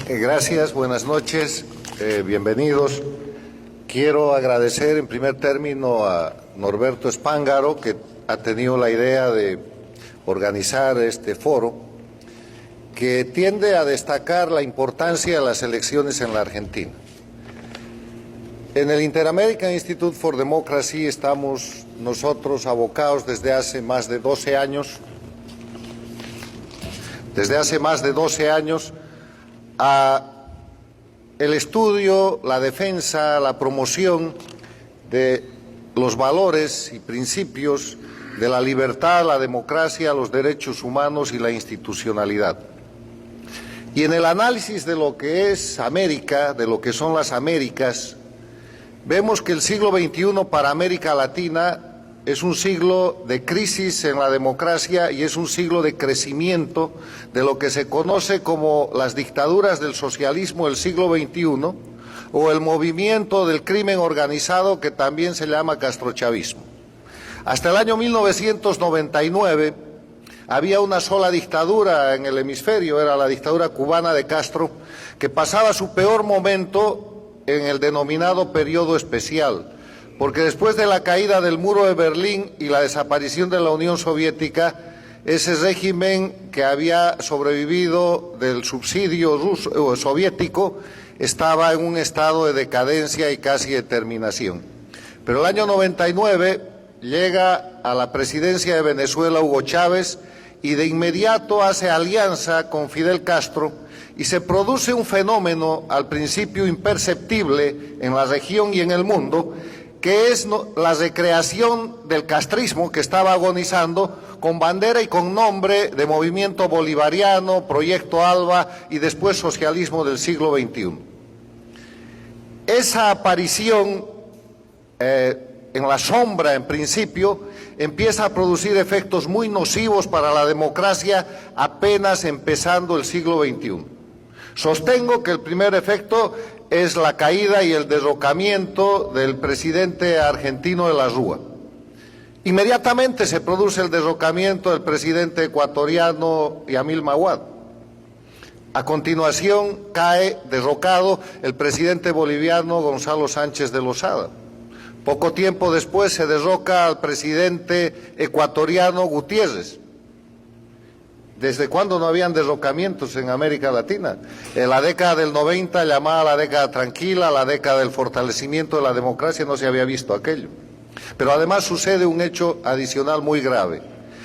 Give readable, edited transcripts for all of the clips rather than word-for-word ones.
Gracias, buenas noches, bienvenidos. Quiero agradecer en primer término a Norberto Spángaro, que ha tenido la idea de organizar este foro, que tiende a destacar la importancia de las elecciones en la Argentina. En el Inter-American Institute for Democracy estamos nosotros abocados desde hace más de 12 años, a el estudio, la defensa, la promoción de los valores y principios de la libertad, la democracia, los derechos humanos y la institucionalidad. Y en el análisis de lo que es América, de lo que son las Américas, vemos que el siglo XXI para América Latina es un siglo de crisis en la democracia y es un siglo de crecimiento de lo que se conoce como las dictaduras del socialismo del siglo XXI o el movimiento del crimen organizado que también se llama castrochavismo. Hasta el año 1999 había una sola dictadura en el hemisferio, era la dictadura cubana de Castro, que pasaba su peor momento en el denominado periodo especial, porque después de la caída del muro de Berlín y la desaparición de la Unión Soviética, ese régimen que había sobrevivido del subsidio soviético estaba en un estado de decadencia y casi de terminación. Pero el año 99 llega a la presidencia de Venezuela Hugo Chávez y de inmediato hace alianza con Fidel Castro y se produce un fenómeno al principio imperceptible en la región y en el mundo, que es la recreación del castrismo que estaba agonizando con bandera y con nombre de movimiento bolivariano, Proyecto Alba y después socialismo del siglo XXI. Esa aparición en la sombra, en principio, empieza a producir efectos muy nocivos para la democracia apenas empezando el siglo XXI. Sostengo que el primer efecto es la caída y el derrocamiento del presidente argentino de la Rúa. Inmediatamente se produce el derrocamiento del presidente ecuatoriano Yamil Mahuad. A continuación cae derrocado el presidente boliviano Gonzalo Sánchez de Lozada. Poco tiempo después se derroca al presidente ecuatoriano Gutiérrez. ¿Desde cuándo no habían derrocamientos en América Latina? En la década del 90, llamada la década tranquila, la década del fortalecimiento de la democracia, no se había visto aquello. Pero además sucede un hecho adicional muy grave.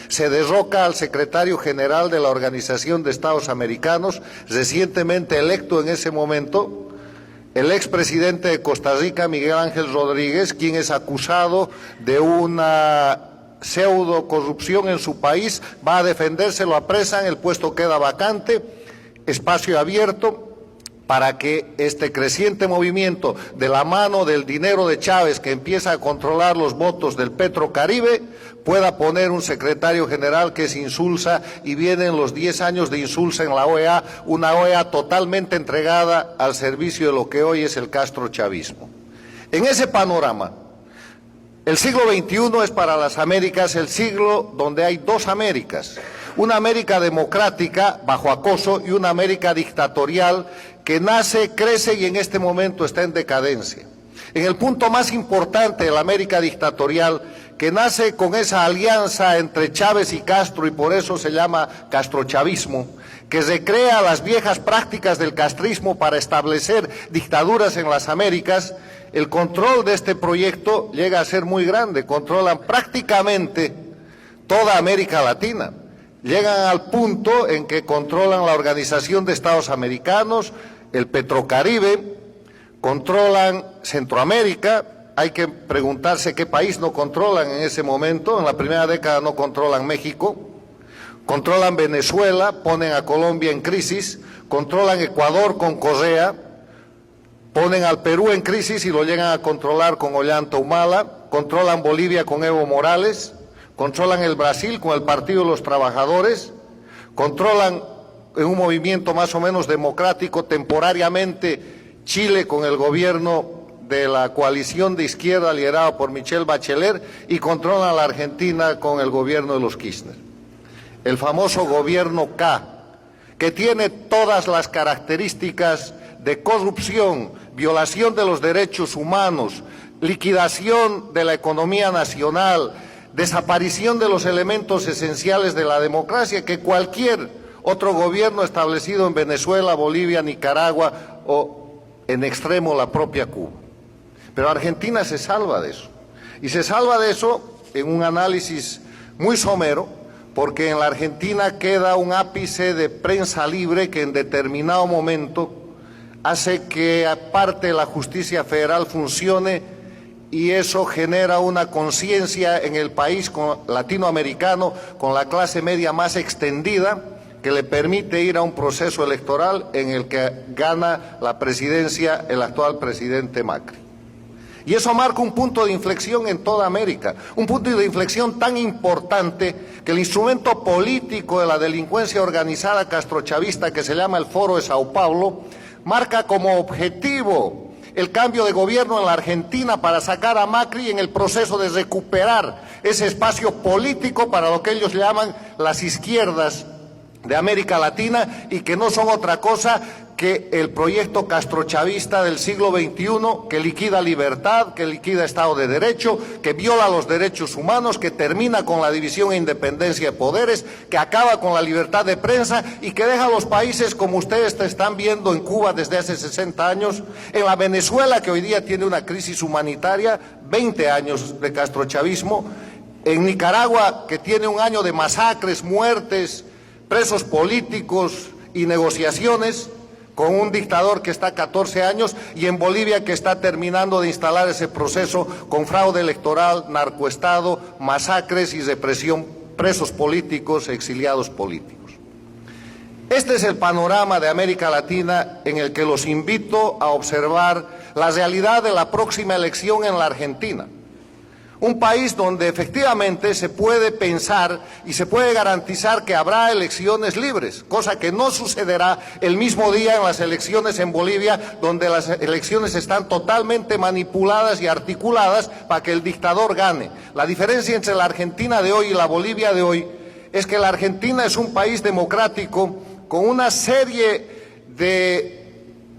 Se derroca al secretario general de la Organización de Estados Americanos, recientemente electo en ese momento, el expresidente de Costa Rica, Miguel Ángel Rodríguez, quien es acusado de una pseudo corrupción en su país, va a defenderse, lo apresan, el puesto queda vacante, espacio abierto para que este creciente movimiento de la mano del dinero de Chávez, que empieza a controlar los votos del Petrocaribe, pueda poner un secretario general que es Insulza, y vienen los 10 años de Insulza en la OEA, una OEA totalmente entregada al servicio de lo que hoy es el castrochavismo. En ese panorama, el siglo XXI es para las Américas el siglo donde hay dos Américas, una América democrática bajo acoso y una América dictatorial que nace, crece y en este momento está en decadencia. En el punto más importante de la América dictatorial, que nace con esa alianza entre Chávez y Castro y por eso se llama castrochavismo, que recrea las viejas prácticas del castrismo para establecer dictaduras en las Américas, el control de este proyecto llega a ser muy grande, controlan prácticamente toda América Latina. Llegan al punto en que controlan la Organización de Estados Americanos, el Petrocaribe, controlan Centroamérica. Hay que preguntarse qué país no controlan en ese momento. En la primera década no controlan México, controlan Venezuela, ponen a Colombia en crisis, controlan Ecuador con Correa, ponen al Perú en crisis y lo llegan a controlar con Ollanta Humala, controlan Bolivia con Evo Morales, controlan el Brasil con el Partido de los Trabajadores, controlan en un movimiento más o menos democrático temporariamente Chile con el gobierno de la coalición de izquierda liderada por Michelle Bachelet y controlan la Argentina con el gobierno de los Kirchner. El famoso gobierno K, que tiene todas las características de corrupción, violación de los derechos humanos, liquidación de la economía nacional, desaparición de los elementos esenciales de la democracia que cualquier otro gobierno establecido en Venezuela, Bolivia, Nicaragua o en extremo la propia Cuba. Pero Argentina se salva de eso. Y se salva de eso en un análisis muy somero, porque en la Argentina queda un ápice de prensa libre que en determinado momento hace que aparte la justicia federal funcione y eso genera una conciencia en el país latinoamericano con la clase media más extendida que le permite ir a un proceso electoral en el que gana la presidencia el actual presidente Macri. Y eso marca un punto de inflexión en toda América, un punto de inflexión tan importante que el instrumento político de la delincuencia organizada castrochavista que se llama el Foro de Sao Paulo marca como objetivo el cambio de gobierno en la Argentina para sacar a Macri en el proceso de recuperar ese espacio político para lo que ellos llaman las izquierdas de América Latina y que no son otra cosa que el proyecto castrochavista del siglo XXI que liquida libertad, que liquida Estado de Derecho, que viola los derechos humanos, que termina con la división e independencia de poderes, que acaba con la libertad de prensa y que deja a los países como ustedes están viendo en Cuba desde hace 60 años, en la Venezuela que hoy día tiene una crisis humanitaria, 20 años de castrochavismo, en Nicaragua que tiene un año de masacres, muertes, presos políticos y negociaciones, con un dictador que está 14 años y en Bolivia que está terminando de instalar ese proceso con fraude electoral, narcoestado, masacres y represión, presos políticos, exiliados políticos. Este es el panorama de América Latina en el que los invito a observar la realidad de la próxima elección en la Argentina. Un país donde efectivamente se puede pensar y se puede garantizar que habrá elecciones libres, cosa que no sucederá el mismo día en las elecciones en Bolivia, donde las elecciones están totalmente manipuladas y articuladas para que el dictador gane. La diferencia entre la Argentina de hoy y la Bolivia de hoy es que la Argentina es un país democrático con una serie de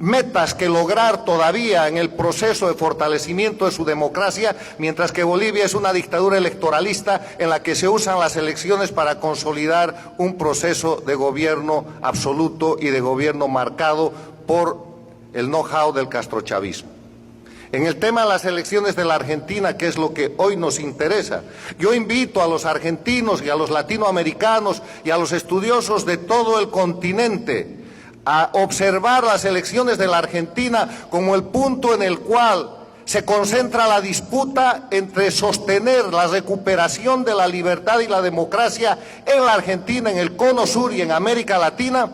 metas que lograr todavía en el proceso de fortalecimiento de su democracia, mientras que Bolivia es una dictadura electoralista en la que se usan las elecciones para consolidar un proceso de gobierno absoluto y de gobierno marcado por el know-how del castrochavismo. En el tema de las elecciones de la Argentina, que es lo que hoy nos interesa, yo invito a los argentinos y a los latinoamericanos y a los estudiosos de todo el continente a observar las elecciones de la Argentina como el punto en el cual se concentra la disputa entre sostener la recuperación de la libertad y la democracia en la Argentina, en el Cono Sur y en América Latina,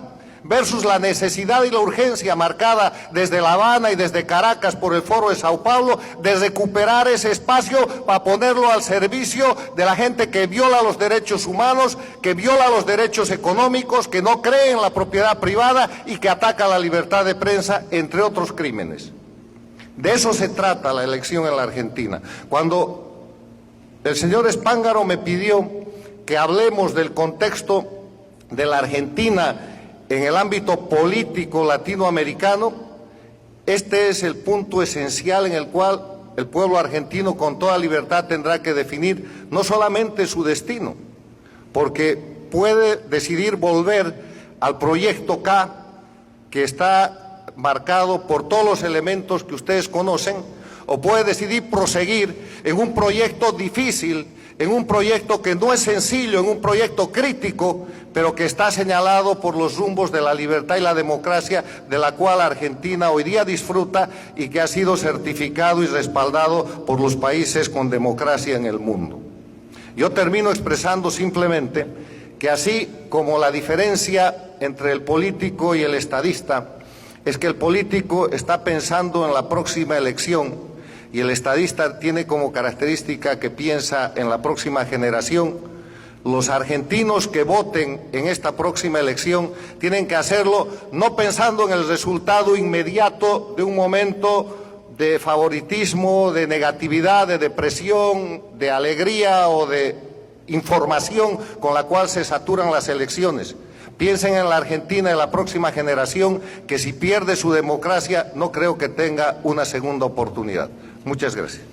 versus la necesidad y la urgencia marcada desde La Habana y desde Caracas por el Foro de Sao Paulo de recuperar ese espacio para ponerlo al servicio de la gente que viola los derechos humanos, que viola los derechos económicos, que no cree en la propiedad privada y que ataca la libertad de prensa, entre otros crímenes. De eso se trata la elección en la Argentina. Cuando el señor Spángaro me pidió que hablemos del contexto de la Argentina en el ámbito político latinoamericano, este es el punto esencial en el cual el pueblo argentino con toda libertad tendrá que definir no solamente su destino, porque puede decidir volver al proyecto K, que está marcado por todos los elementos que ustedes conocen, o puede decidir proseguir en un proyecto difícil, en un proyecto que no es sencillo, en un proyecto crítico, pero que está señalado por los rumbos de la libertad y la democracia, de la cual Argentina hoy día disfruta y que ha sido certificado y respaldado por los países con democracia en el mundo. Yo termino expresando simplemente que así como la diferencia entre el político y el estadista es que el político está pensando en la próxima elección y el estadista tiene como característica que piensa en la próxima generación, los argentinos que voten en esta próxima elección tienen que hacerlo no pensando en el resultado inmediato de un momento de favoritismo, de negatividad, de depresión, de alegría o de información con la cual se saturan las elecciones. Piensen en la Argentina, en la próxima generación, que si pierde su democracia, no creo que tenga una segunda oportunidad. Muchas gracias.